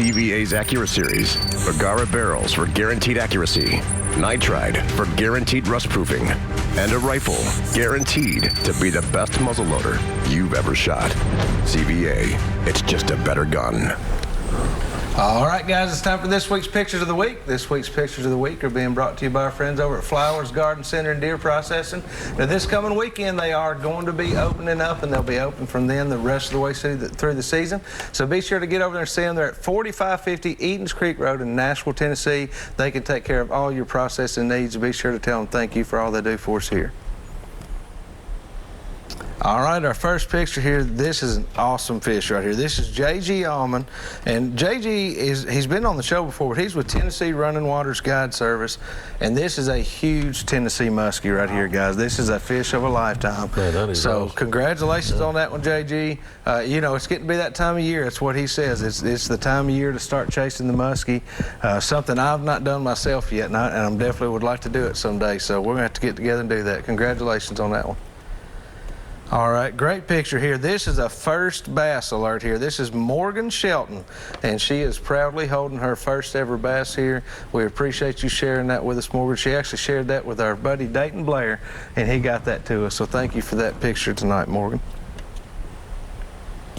CVA's AccuraSeries, Bergara barrels for guaranteed accuracy, nitride for guaranteed rust-proofing, and a rifle guaranteed to be the best muzzleloader you've ever shot. CVA, it's just a better gun. All right, guys, it's time for this week's Pictures of the Week. This week's Pictures of the Week are being brought to you by our friends over at Flowers Garden Center and Deer Processing. Now, this coming weekend, they are going to be opening up, and they'll be open from then the rest of the way through the season. So be sure to get over there and see them. They're at 4550 Edens Creek Road in Nashville, Tennessee. They can take care of all your processing needs. Be sure to tell them thank you for all they do for us here. All right, our first picture here, this is an awesome fish right here. This is J.G. Allman, and J.G. he's been on the show before, but he's with Tennessee Running Waters Guide Service, and this is a huge Tennessee muskie right here, guys. This is a fish of a lifetime. Yeah, that is so awesome. Congratulations on that one, J.G. You know, it's getting to be that time of year. That's what he says. It's the time of year to start chasing the muskie, something I've not done myself yet, and I definitely would like to do it someday, so we're going to have to get together and do that. Congratulations on that one. All right, great picture here. This is a first bass alert here. This is Morgan Shelton, and she is proudly holding her first ever bass here. We appreciate you sharing that with us, Morgan. She actually shared that with our buddy Dayton Blair, and he got that to us. So thank you for that picture tonight, Morgan.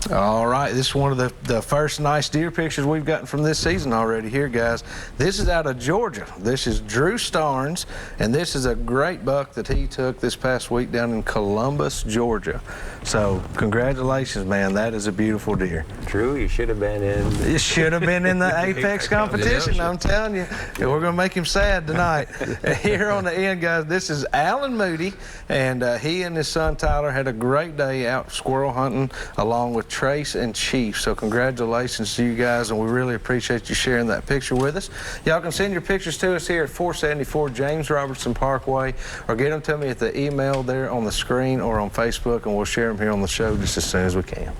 All right, this is one of the first nice deer pictures we've gotten from this season already here, guys. This is out of Georgia. This is Drew Starnes, and this is a great buck that he took this past week down in Columbus, Georgia. So congratulations, man. That is a beautiful deer. Drew, you should have been in. You should have been in the Apex competition, I'm telling you. We're going to make him sad tonight. Here on the end, guys, this is Alan Moody, and he and his son Tyler had a great day out squirrel hunting along with Trace and Chief. So congratulations to you guys, and we really appreciate you sharing that picture with us. Y'all can send your pictures to us here at 474 James Robertson Parkway, or get them to me at the email there on the screen or on Facebook, and we'll share them here on the show just as soon as we can.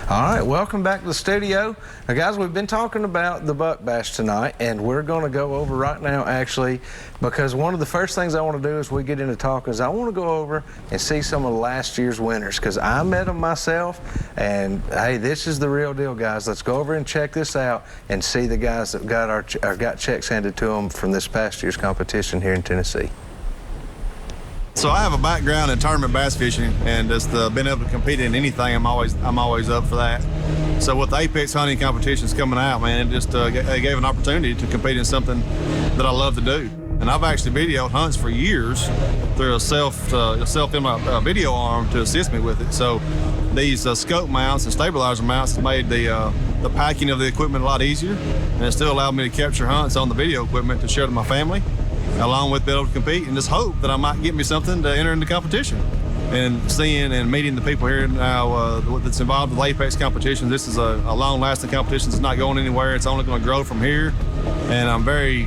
All right, welcome back to the studio. Now, guys, we've been talking about the buck bash tonight, and we're going to go over right now, actually, because one of the first things I want to do as we get into talking is I want to go over and see some of last year's winners, because I met them myself, and hey, this is the real deal, guys. Let's go over and check this out and see the guys that got checks handed to them from this past year's competition here in Tennessee. So I have a background in tournament bass fishing, and just being able to compete in anything, I'm always up for that. So with the Apex hunting competitions coming out, man, it just it gave an opportunity to compete in something that I love to do. And I've actually videoed hunts for years through a self-in video arm to assist me with it. So these scope mounts and stabilizer mounts have made the packing of the equipment a lot easier, and it still allowed me to capture hunts on the video equipment to share to my family, along with being able to compete and just hope that I might get me something to enter into competition. And seeing and meeting the people here now that's involved with Apex competition, this is a long-lasting competition. It's not going anywhere. It's only going to grow from here. And I'm very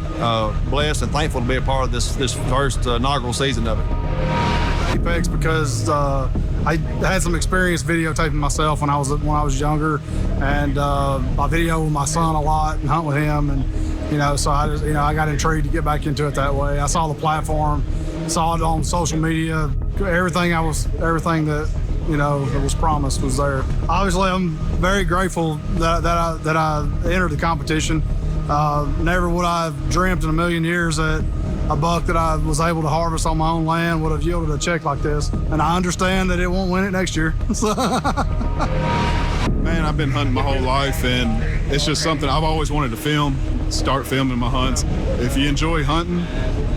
blessed and thankful to be a part of this first inaugural season of it. Apex because I had some experience videotaping myself when I was younger, and I video with my son a lot and hunt with him, and so I got intrigued to get back into it that way. I saw the platform, saw it on social media, everything that that was promised was there. Obviously, I'm very grateful that I entered the competition. Never would I have dreamt in a million years that a buck that I was able to harvest on my own land would have yielded a check like this. And I understand that it won't win it next year. Man, I've been hunting my whole life, and it's just something I've always wanted to film, start filming my hunts. If you enjoy hunting,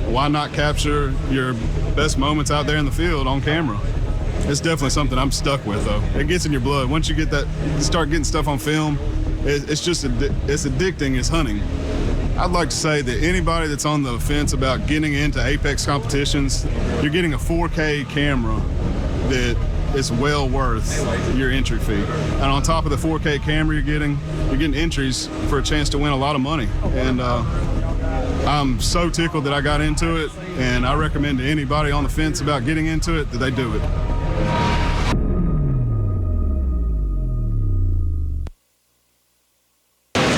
why not capture your best moments out there in the field on camera? It's definitely something I'm stuck with, though. It gets in your blood. Once you start getting stuff on film, it's addicting as hunting. I'd like to say that anybody that's on the fence about getting into Apex competitions, you're getting a 4K camera that is well worth your entry fee. And on top of the 4K camera you're getting entries for a chance to win a lot of money. And I'm so tickled that I got into it, and I recommend to anybody on the fence about getting into it that they do it.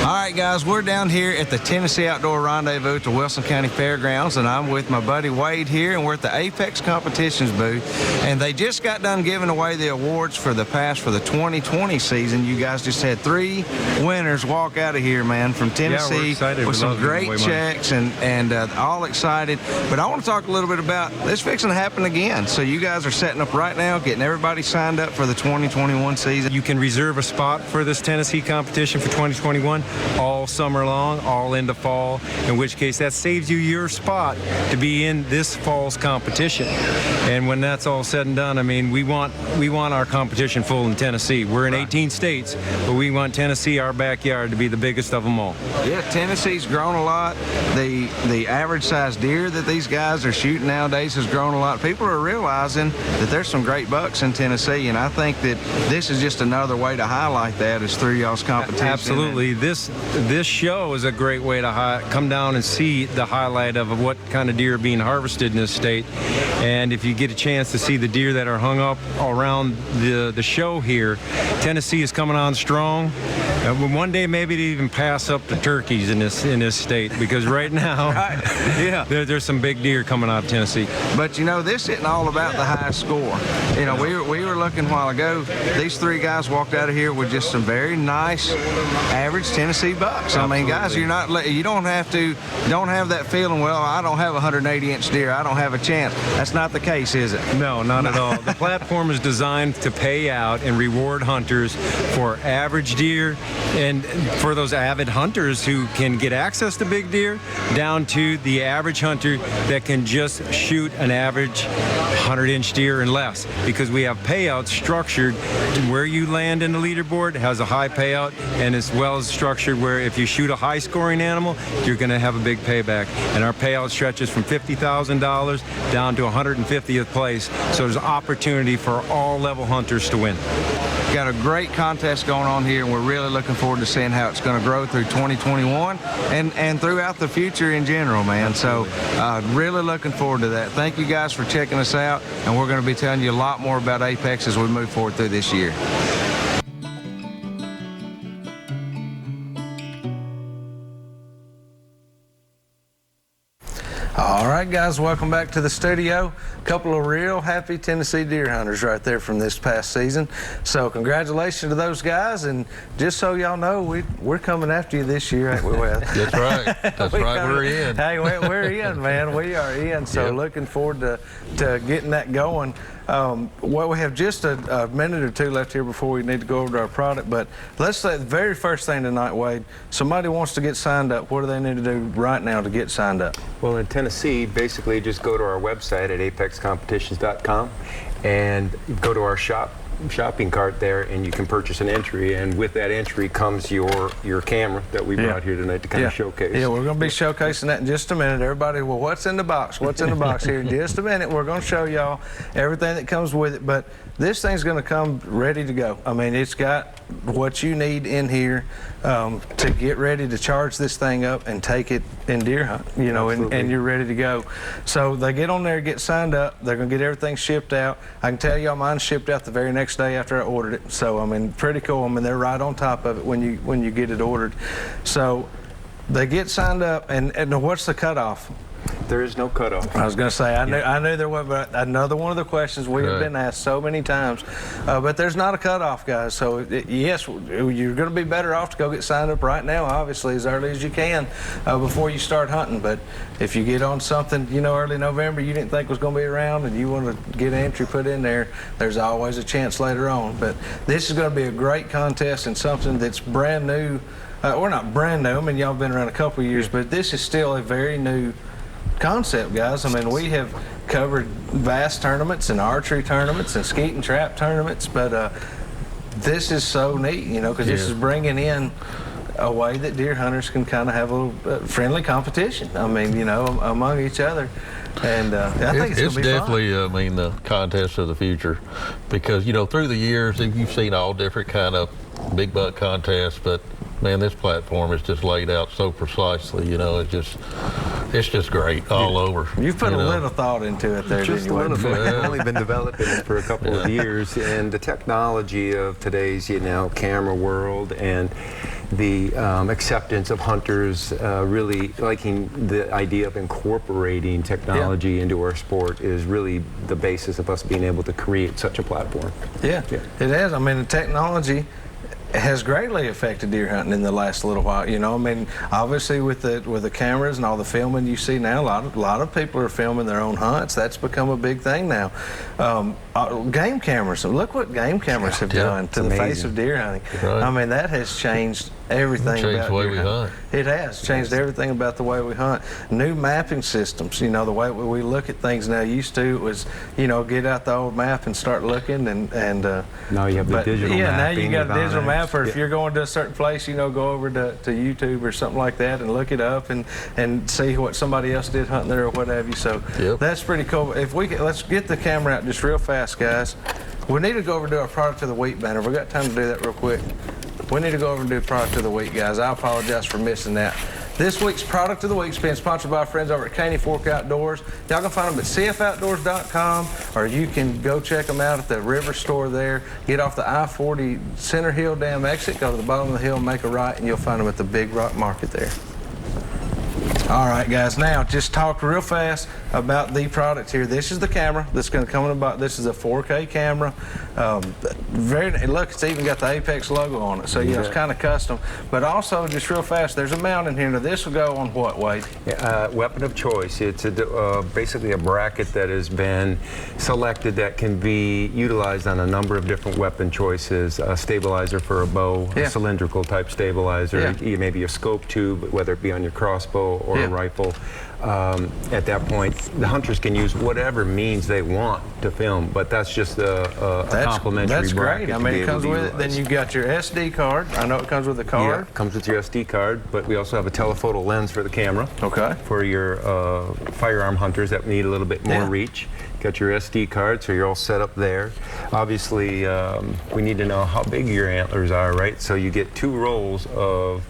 All right, guys, we're down here at the Tennessee Outdoor Rendezvous at the Wilson County Fairgrounds, and I'm with my buddy Wade here, and we're at the Apex Competitions booth, and they just got done giving away the awards for the 2020 season. You guys just had 3 winners walk out of here, man, from Tennessee. Yeah, we're excited. With We some love giving great away money. checks and all excited. But I want to talk a little bit about this fixing to happen again. So you guys are setting up right now, getting everybody signed up for the 2021 season. You can reserve a spot for this Tennessee competition for 2021 all summer long, all into fall, in which case that saves you your spot to be in this fall's competition. And when that's all said and done, I mean, we want our competition full in Tennessee. We're in 18 states, but we want Tennessee, our backyard, to be the biggest of them all. Yeah, Tennessee's grown a lot. The average size deer that these guys are shooting nowadays has grown a lot. People are realizing that there's some great bucks in Tennessee, and I think that this is just another way to highlight that is through y'all's competition. Absolutely. This show is a great way to come down and see the highlight of what kind of deer are being harvested in this state. And if you get a chance to see the deer that are hung up around the show here, Tennessee is coming on strong. One day maybe to even pass up the turkeys in this state, because right now, Yeah. there's some big deer coming out of Tennessee. But you know, this isn't all about the high score. You know, we were looking a while ago. These 3 guys walked out of here with just some very nice, average Tennessee bucks. I mean, guys, you don't have that feeling. Well, I don't have a 180-inch deer. I don't have a chance. That's not the case, is it? No, not at all. The platform is designed to pay out and reward hunters for average deer, and for those avid hunters who can get access to big deer, down to the average hunter that can just shoot an average 100-inch deer and less, because we have payouts structured to where you land in the leaderboard has a high payout, and as well as structured where if you shoot a high-scoring animal, you're going to have a big payback. And our payout stretches from $50,000 down to 150th place, so there's opportunity for all level hunters to win. Got a great contest going on here, and we're really looking forward to seeing how it's going to grow through 2021 and throughout the future in general, man. So really looking forward to that. Thank you guys for checking us out, and we're going to be telling you a lot more about Apex as we move forward through this year. All right, guys, welcome back to the studio. A couple of real happy Tennessee deer hunters right there from this past season. So congratulations to those guys, and just so y'all know, we're coming after you this year, ain't we, Wes? That's right. That's right. We're in. Hey, we're in, man. We are in. So Yep. looking forward to getting that going. Well, we have just a minute or 2 left here before we need to go over to our product, but let's say the very first thing tonight, Wade, somebody wants to get signed up. What do they need to do right now to get signed up? Well, in Tennessee, basically just go to our website at apexcompetitions.com and go to our shopping cart there, and you can purchase an entry, and with that entry comes your camera that we brought here tonight to kind of showcase. Yeah, we're going to be showcasing that in just a minute. Everybody, well, what's in the box? What's in the box here? In just a minute, we're going to show y'all everything that comes with it, but this thing's going to come ready to go. I mean, it's got what you need in here to get ready to charge this thing up and take it in deer hunt, you know, and you're ready to go. So they get on there, get signed up. They're going to get everything shipped out. I can tell y'all mine shipped out the very next day after I ordered it. So, I mean, pretty cool. I mean, they're right on top of it when you get it ordered. So they get signed up, and what's the cutoff? There is no cutoff. I was going to say, I knew there was, but another one of the questions we have been asked so many times. But there's not a cutoff, guys. So, yes, you're going to be better off to go get signed up right now, obviously, as early as you can before you start hunting. But if you get on something, you know, early November you didn't think was going to be around and you want to get an entry put in there, there's always a chance later on. But this is going to be a great contest and something that's brand new. We're not brand new. I mean, y'all been around a couple of years, but this is still a very new concept, guys. I mean, we have covered vast tournaments and archery tournaments and skeet and trap tournaments, but this is so neat, you know, because this is bringing in a way that deer hunters can kind of have a little friendly competition. I mean, you know, among each other. And I think it's definitely, I mean, the contest of the future, because, you know, through the years, you've seen all different kind of big buck contests, but man, this platform is just laid out so precisely, you know, it's just great all over. You've put a little thought into it there, Just didn't you? a little bit. I've only been developing it for a couple of years, and the technology of today's, you know, camera world and the acceptance of hunters really liking the idea of incorporating technology into our sport is really the basis of us being able to create such a platform. Yeah, it has. I mean, the technology has greatly affected deer hunting in the last little while. You know, I mean, obviously with the cameras and all the filming you see now, a lot of people are filming their own hunts. That's become a big thing now. Game cameras. Look what game cameras have done to the face of deer hunting. Right. I mean, that has changed everything Changed about the way deer we hunting. hunt. It has changed everything about the way we hunt. New mapping systems. You know, the way we look at things now. Used to it was, you know, get out the old map and start looking and Now you have the digital yeah, now mapping you got a with digital Onyx. map, or if you're going to a certain place, you know, go over to YouTube or something like that and look it up and see what somebody else did hunting there or what have you. So that's pretty cool. If we could, let's get the camera out just real fast, guys. We need to go over and do our product of the week banner. We got time to do that real quick. We need to go over and do product of the week, guys. I apologize for missing that. This week's product of the week is being sponsored by our friends over at Caney Fork Outdoors. Y'all can find them at cfoutdoors.com, or you can go check them out at the River Store there. Get off the I-40 Center Hill Dam exit, go to the bottom of the hill, make a right, and you'll find them at the Big Rock Market there. All right, guys, now just talk real fast about the product here. This is the camera that's going to come in about. This is a 4K camera. Look, it's even got the Apex logo on it, so yeah, it's kind of custom. But also, just real fast, there's a mount in here. Now, this will go on what, Wade? Weapon of choice. It's basically a bracket that has been selected that can be utilized on a number of different weapon choices. A stabilizer for a bow, a cylindrical type stabilizer, maybe a scope tube, whether it be on your crossbow or a rifle. At that point, the hunters can use whatever means they want to film, but that's just a complimentary That's bracket. great. I mean, it comes with it. Then you've got your SD card. I know it comes with a card. Yeah, it comes with your SD card, but we also have a telephoto lens for the camera. Okay. For your firearm hunters that need a little bit more reach. Got your SD card, so you're all set up there. Obviously, we need to know how big your antlers are, right? So you get 2 rolls of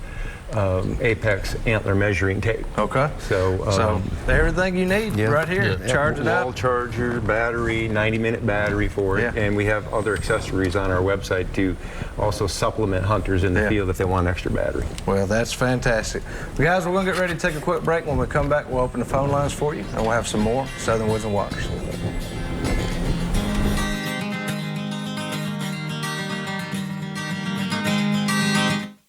Apex antler measuring tape. Okay. So everything you need right here. Charge it up. Wall charger, battery, 90-minute battery for it, and we have other accessories on our website to also supplement hunters in the field if they want an extra battery. Well, that's fantastic. Guys, we're going to get ready to take a quick break. When we come back, we'll open the phone lines for you, and we'll have some more Southern Woods and Waters.